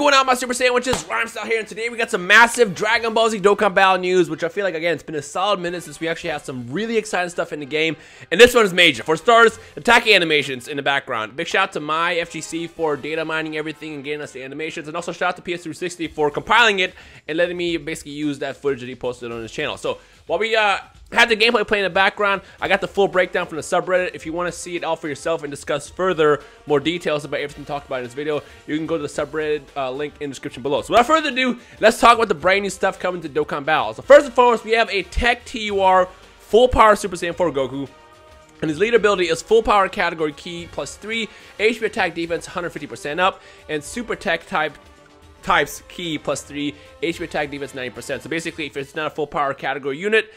going on, my Super Saiyan, which is Rhymestyle here, and today we got some massive Dragon Ball Z Dokkan Battle news, which I feel like, again, it's been a solid minute since we actually had some really exciting stuff in the game, and this one is major. For starters, attack animations in the background. Big shout out to my FGC for data mining everything and getting us the animations, and also shout out to PS360 for compiling it and letting me basically use that footage that he posted on his channel. So, while we had the gameplay playing in the background, I got the full breakdown from the subreddit. If you want to see it all for yourself and discuss further more details about everything talked about in this video, you can go to the subreddit link in the description below. So without further ado, let's talk about the brand new stuff coming to Dokkan Battle. So first and foremost, we have a TEQ full power Super Saiyan 4 Goku. And his lead ability is full power category key plus 3, HP attack defense 150% up, and super tech types key plus 3, HP attack defense 90%. So basically, if it's not a full power category unit,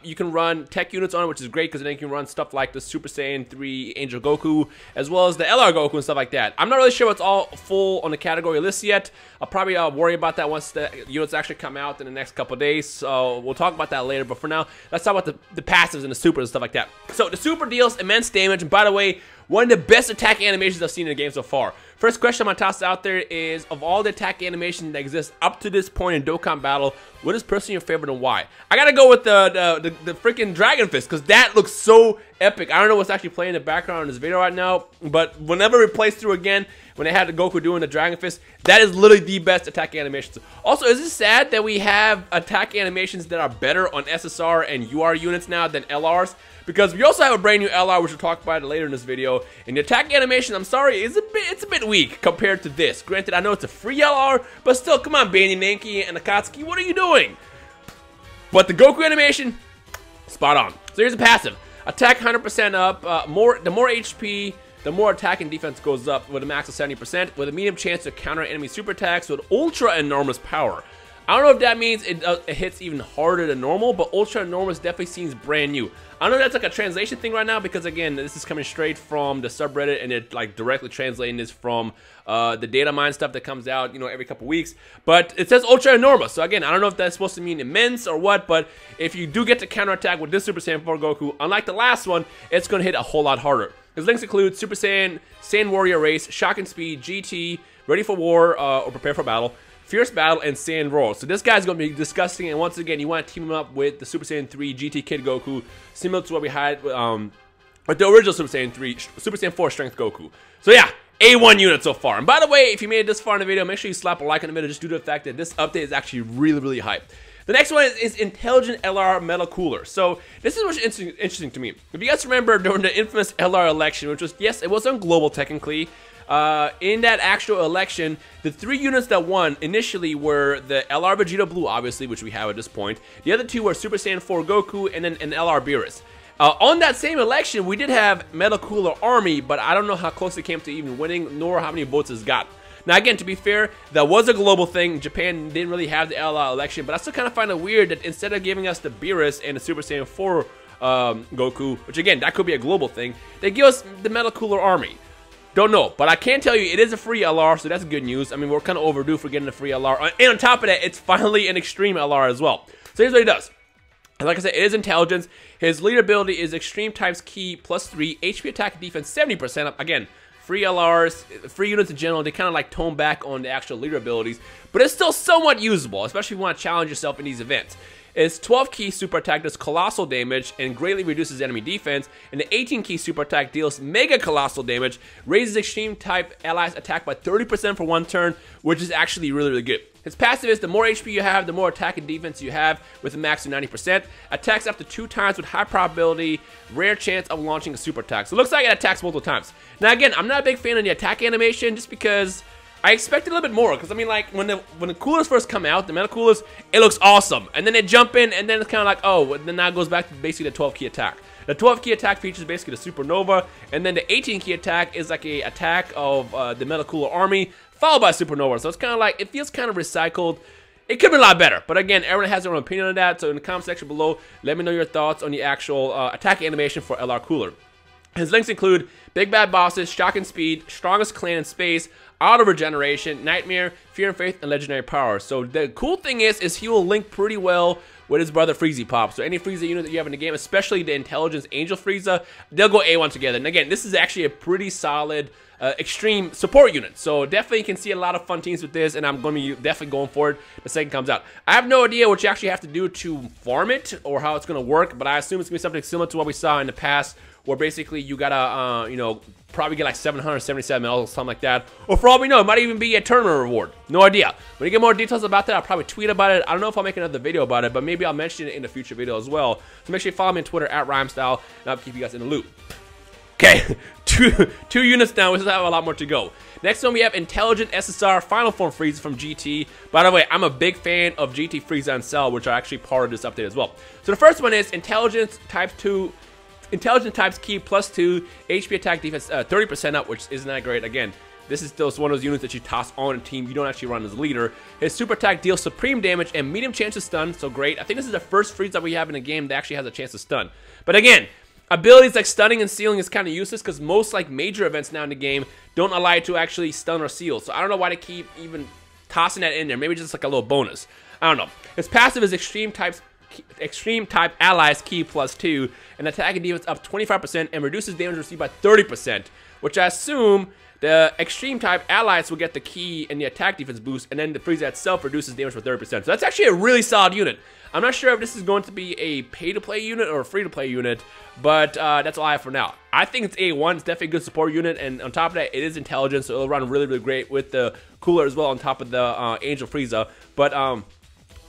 you can run tech units on it, which is great because then you can run stuff like the Super Saiyan 3 Angel Goku, as well as the LR Goku and stuff like that. I'm not really sure what's all full on the category list yet. I'll probably worry about that once the units actually come out in the next couple days. So we'll talk about that later. But for now, let's talk about the passives and the supers and stuff like that. So the super deals immense damage, and by the way, one of the best attack animations I've seen in the game so far. First question I'm going to toss out there is, of all the attack animations that exist up to this point in Dokkan Battle, what is personally your favorite and why? I got to go with the freaking Dragon Fist, because that looks so epic. I don't know what's actually playing in the background in this video right now, but whenever it plays through again, when they had the Goku doing the Dragon Fist, that is literally the best attack animations. Also, is it sad that we have attack animations that are better on SSR and UR units now than LRs? Because we also have a brand new LR, which we'll talk about later in this video. And the attack animation, I'm sorry, it's a bit weak compared to this. Granted, I know it's a free LR, but still, come on, Bandy Mankey and Akatsuki, what are you doing? But the Goku animation, spot on. So here's a passive. Attack 100% up, the more HP, the more attack and defense goes up with a max of 70%, with a medium chance to counter enemy super attacks with ultra enormous power. I don't know if that means it hits even harder than normal, but ultra enormous definitely seems brand new. I don't know if that's like a translation thing right now, because again, this is coming straight from the subreddit, and it like directly translating this from the data mine stuff that comes out, you know, every couple weeks. But it says ultra enormous, so again, I don't know if that's supposed to mean immense or what, but if you do get to counterattack with this Super Saiyan 4 Goku, unlike the last one, it's going to hit a whole lot harder. His links include Super Saiyan, Saiyan Warrior Race, Shock and Speed, GT, Ready for War or Prepare for Battle, Fierce Battle, and Saiyan Roar. So this guy's going to be disgusting, and once again, you want to team him up with the Super Saiyan 3 GT Kid Goku, similar to what we had with the original Super Saiyan 3, Super Saiyan 4 Strength Goku. So yeah, A1 unit so far. And by the way, if you made it this far in the video, make sure you slap a like in the middle just due to the fact that this update is actually really, really hype. The next one is Intelligent LR Metal Cooler. So this is what's interesting to me. If you guys remember during the infamous LR election, which was, yes, it was on global technically, in that actual election, the 3 units that won initially were the LR Vegeta Blue, obviously, which we have at this point. The other 2 were Super Saiyan 4 Goku and then an LR Beerus. On that same election, we did have Metal Cooler Army, but I don't know how close it came to even winning, nor how many votes it's got. Now again, to be fair, that was a global thing. Japan didn't really have the LR election, but I still kind of find it weird that instead of giving us the Beerus and the Super Saiyan 4 Goku, which again, that could be a global thing, they give us the Metal Cooler Army. Don't know, but I can tell you it is a free LR, so that's good news. I mean, we're kind of overdue for getting a free LR. And on top of that, it's finally an extreme LR as well. So here's what he does. Like I said, it is intelligence. His lead ability is extreme types key plus 3, HP attack defense 70% up. Again, free LRs, free units in general, they kind of like tone back on the actual leader abilities, but it's still somewhat usable, especially if you want to challenge yourself in these events. Its 12 key super attack does colossal damage and greatly reduces enemy defense, and the 18 key super attack deals mega colossal damage, raises extreme type allies attack by 30% for 1 turn, which is actually really, really good. His passive is the more HP you have, the more attack and defense you have, with a max of 90%. Attacks up to 2 times with high probability, rare chance of launching a super attack. So it looks like it attacks multiple times. Now again, I'm not a big fan of the attack animation just because I expected a little bit more, because I mean, like when the coolers first come out, the Metal Coolers, it looks awesome, and then they jump in, and then it's kind of like, oh, then now it goes back to basically the 12 key attack. The 12 key attack features basically the Supernova, and then the 18 key attack is like a attack of the Metal Cooler Army, followed by Supernova. So it's kind of like, it feels kind of recycled. It could be a lot better, but again, everyone has their own opinion on that. So in the comment section below, let me know your thoughts on the actual attack animation for LR Cooler. His links include Big Bad Bosses, Shock and Speed, Strongest Clan in Space, Auto Regeneration, Nightmare, Fear and Faith, and Legendary Power. So the cool thing is he will link pretty well with his brother Freezy Pop. So any Frieza unit that you have in the game, especially the Intelligence Angel Frieza, they'll go A1 together. And again, this is actually a pretty solid extreme support unit. So definitely you can see a lot of fun teams with this, and I'm going to be definitely going for it the second comes out. I have no idea what you actually have to do to farm it or how it's going to work, but I assume it's going to be something similar to what we saw in the past, where basically you gotta, you know, probably get like 777 medals or something like that. Or for all we know, it might even be a tournament reward. No idea. When you get more details about that, I'll probably tweet about it. I don't know if I'll make another video about it, but maybe I'll mention it in a future video as well. So make sure you follow me on Twitter at Rhymestyle, and I'll keep you guys in the loop. Okay, two units now. We still have a lot more to go. Next one, we have Intelligent SSR Final Form Frieza from GT. By the way, I'm a big fan of GT Frieza and Cell, which are actually part of this update as well. So the first one is Intelligence Type 2. Intelligent types key +2, HP attack defense 30% up, which isn't that great. Again, this is still one of those units that you toss on a team. You don't actually run as a leader. His super attack deals supreme damage and medium chance to stun, so great. I think this is the first Frieza we have in a game that actually has a chance to stun. But again, abilities like stunning and sealing is kind of useless because most like major events now in the game don't allow you to actually stun or seal. So I don't know why they keep even tossing that in there. Maybe just like a little bonus. I don't know. His passive is extreme type allies key +2, and attack and defense up 25% and reduces damage received by 30%, which I assume the extreme type allies will get the key and the attack defense boost, and then the Frieza itself reduces damage by 30%. So that's actually a really solid unit. I'm not sure if this is going to be a pay-to-play unit or a free-to-play unit, but that's all I have for now. I think it's A1. It's definitely a good support unit, and on top of that, it is intelligent, so it'll run really, really great with the cooler as well on top of the Angel Frieza. But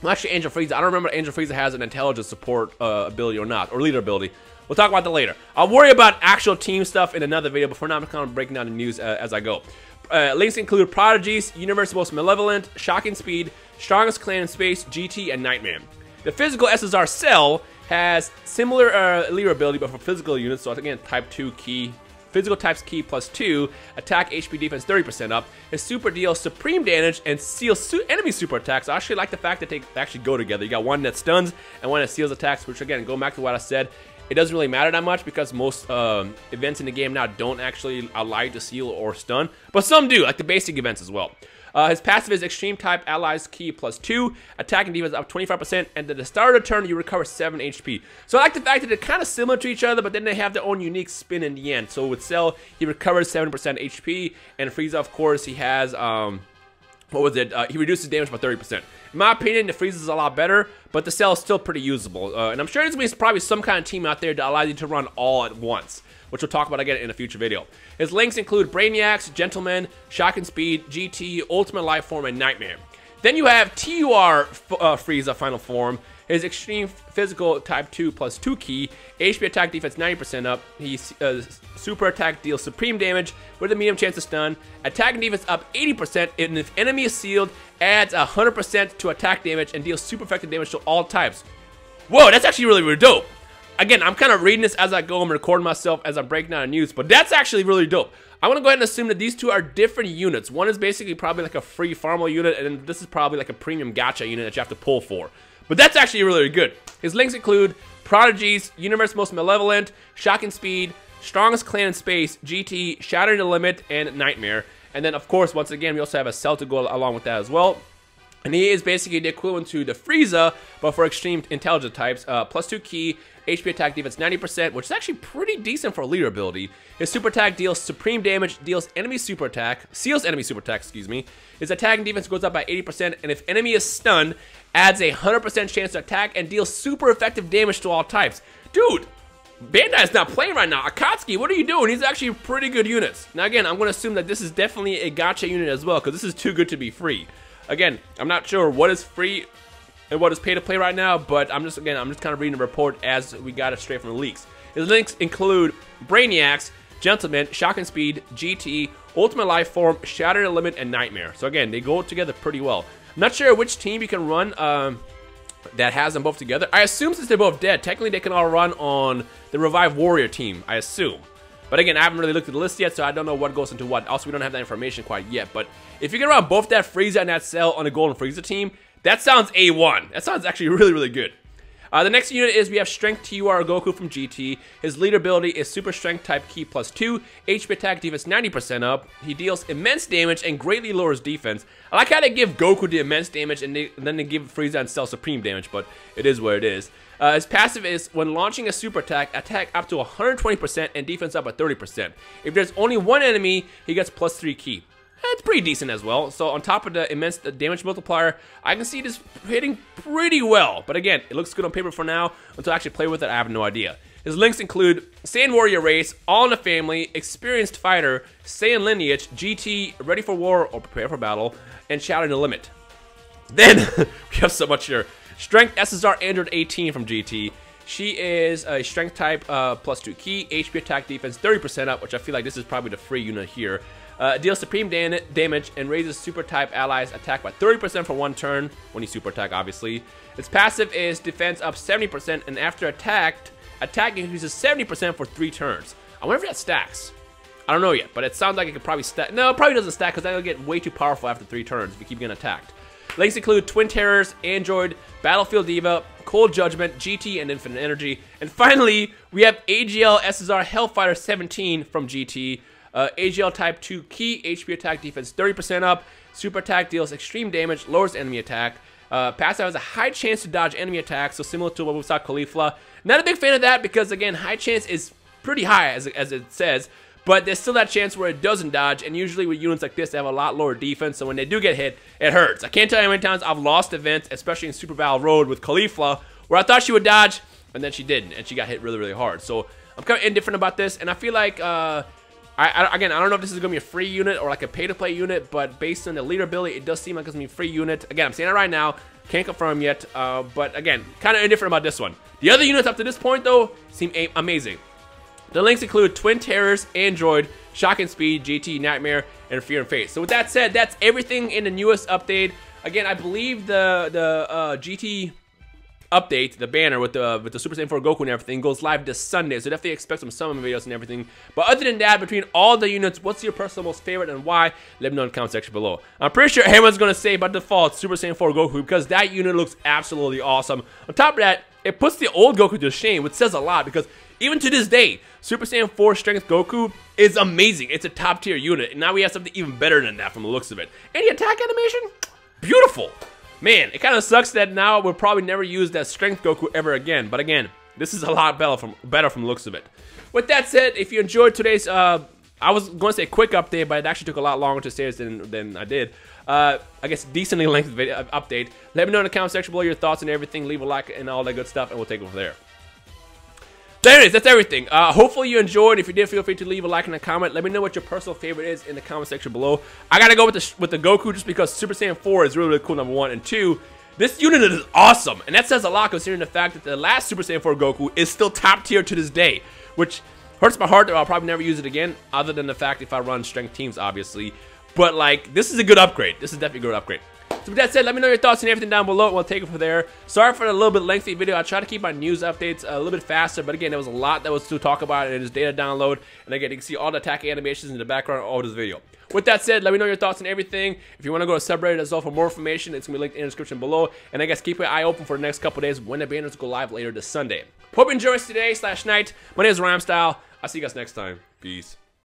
well, actually, Angel Frieza, I don't remember if Angel Frieza has an intelligence support ability or not, or leader ability. We'll talk about that later. I'll worry about actual team stuff in another video, but for now, I'm kind of breaking down the news as I go. Links include Prodigies, Universe's Most Malevolent, Shocking Speed, Strongest Clan in Space, GT, and Nightmare. The physical SSR Cell has similar leader ability, but for physical units, so again, type 2 key. Physical types key +2, attack HP defense 30% up. His super deals supreme damage and seals enemy super attacks. I actually like the fact that they actually go together. You got one that stuns and one that seals attacks, which again, going back to what I said, it doesn't really matter that much because most events in the game now don't actually allow you to seal or stun, but some do, like the basic events as well. His passive is Extreme Type Allies Key +2, attack and defense up 25%, and at the start of the turn, you recover 7 HP. So I like the fact that they're kind of similar to each other, but then they have their own unique spin in the end. So with Cell, he recovers 7% HP, and Frieza, of course, he has, what was it? He reduces damage by 30%. In my opinion, the Frieza is a lot better, but the Cell is still pretty usable. And I'm sure there's going to be probably some kind of team out there that allows you to run all at once, which we'll talk about again in a future video. His links include Brainiacs, Gentleman, Shocking Speed, GT, Ultimate Life Form, and Nightmare. Then you have TUR Frieza Final Form. His Extreme Physical Type 2 +2 key, HP attack defense 90% up. He's super attack deals supreme damage with a medium chance to stun. Attack and defense up 80%, and if enemy is sealed, adds 100% to attack damage and deals super effective damage to all types. Whoa, that's actually really, really dope. Again, I'm kind of reading this as I go. I'm recording myself as I'm breaking down the news, but that's actually really dope. I want to go ahead and assume that these two are different units. One is basically probably like a free farmable unit, and then this is probably like a premium gacha unit that you have to pull for. But that's actually really, really good. His links include Prodigies, Universe's Most Malevolent, Shocking Speed, Strongest Clan in Space, GT, Shattering the Limit, and Nightmare. And then, of course, once again, we also have a Cell to go along with that as well. And he is basically the equivalent to the Frieza, but for extreme intelligent types. +2 key, HP attack defense 90%, which is actually pretty decent for leader ability. His super attack deals supreme damage, deals enemy super attack, seals enemy super attack, excuse me. His attack and defense goes up by 80%, and if enemy is stunned, adds a 100% chance to attack and deals super effective damage to all types. Dude, Bandai's not playing right now. Akatsuki, what are you doing? He's actually pretty good units. Now again, I'm going to assume that this is definitely a gacha unit as well, because this is too good to be free. Again, I'm not sure what is free and what is pay to play right now, but I'm just kind of reading the report as we got it straight from the leaks. His links include Brainiacs, Gentleman, Shocking Speed, GT, Ultimate Life Form, Shatter the Limit, and Nightmare. So again, they go together pretty well. I'm not sure which team you can run that has them both together. I assume since they're both dead, technically they can all run on the Revived Warrior team, I assume. But again, I haven't really looked at the list yet, so I don't know what goes into what. Also, we don't have that information quite yet. But if you can run both that Frieza and that Cell on the Golden Frieza team, that sounds A1. That sounds actually really, really good. The next unit is we have Strength TUR Goku from GT. His leader ability is Super Strength type Ki +2, HP attack defense 90% up. He deals immense damage and greatly lowers defense. I like how they give Goku the immense damage and then they give Frieza and Cell supreme damage, but it is what it is. His passive is when launching a super attack up to 120% and defense up at 30%. If there's only one enemy, he gets +3 Ki. That's pretty decent as well. So on top of the immense damage multiplier, I can see this hitting pretty well. But again, it looks good on paper for now. Until I actually play with it, I have no idea. His links include Saiyan Warrior Race, All in the Family, Experienced Fighter, Saiyan Lineage, GT, Ready for War or Prepare for Battle, and Shattering the Limit. Then, we have so much here. Strength SSR Android 18 from GT. She is a Strength type +2 Ki, HP attack defense 30% up, which I feel like this is probably the free unit here. Deals supreme damage and raises super type allies attack by 30% for 1 turn, when you super attack obviously. Its passive is defense up 70% and after attack increases 70% for 3 turns. I wonder if that stacks. I don't know yet, but it sounds like it could probably stack. No, it probably doesn't stack because that'll get way too powerful after 3 turns if you keep getting attacked. Links include Twin Terrors, Android, Battlefield Diva, Cold Judgment, GT, and Infinite Energy. And finally, we have AGL SSR Hellfighter 17 from GT. AGL Type 2 Ki, HP attack defense 30% up. Super attack deals extreme damage, lowers enemy attack. Passive has a high chance to dodge enemy attacks, so similar to what we saw Caulifla. Not a big fan of that because, again, high chance is pretty high, as it says. But there's still that chance where it doesn't dodge, and usually with units like this, they have a lot lower defense, so when they do get hit, it hurts. I can't tell you how many times I've lost events, especially in Super Battle Road with Caulifla, where I thought she would dodge, and then she didn't, and she got hit really, really hard. So I'm kind of indifferent about this, and I feel like, again, I don't know if this is going to be a free unit or like a pay-to-play unit, but based on the leader ability, it does seem like it's going to be a free unit. Again, I'm saying it right now, can't confirm yet, but again, kind of indifferent about this one. The other units up to this point, though, seem amazing. The links include Twin Terrors, Android, Shock and Speed, GT, Nightmare, and Fear and Faith. So with that said, that's everything in the newest update. Again, I believe the GT update, the banner with the Super Saiyan 4 Goku and everything, goes live this Sunday. So definitely expect some summon videos and everything. But other than that, between all the units, what's your personal most favorite and why? Let me know in the comment section below. I'm pretty sure everyone's going to say by default Super Saiyan 4 Goku because that unit looks absolutely awesome. On top of that, it puts the old Goku to shame, which says a lot because even to this day, Super Saiyan 4 Strength Goku is amazing. It's a top tier unit, and now we have something even better than that from the looks of it. And the attack animation, beautiful. Man, it kind of sucks that now we'll probably never use that Strength Goku ever again. But again, this is a lot better from the looks of it. With that said, if you enjoyed today's, I was going to say quick update, but it actually took a lot longer to say this than I did. I guess decently length video, update. Let me know in the comment section below your thoughts and everything. Leave a like and all that good stuff, and we'll take it from there. There it is. That's everything. Hopefully you enjoyed. If you did, feel free to leave a like and a comment. Let me know what your personal favorite is in the comment section below. I gotta go with the Goku just because Super Saiyan 4 is really, really cool, number 1. And 2, this unit is awesome. And that says a lot considering the fact that the last Super Saiyan 4 Goku is still top tier to this day. Which hurts my heart that I'll probably never use it again. Other than the fact if I run strength teams, obviously. But like, this is a good upgrade. This is definitely a good upgrade. So with that said, let me know your thoughts and everything down below, and we'll take it from there. Sorry for the little bit lengthy video. I try to keep my news updates a little bit faster, but again, there was a lot that was to talk about in this data download. And again, you can see all the attack animations in the background of all this video. With that said, let me know your thoughts on everything. If you want to go to subreddit as well for more information, it's going to be linked in the description below. And I guess keep your eye open for the next couple days when the banners go live later this Sunday. Hope you enjoyed today/night. My name is Rhymestyle. I'll see you guys next time. Peace.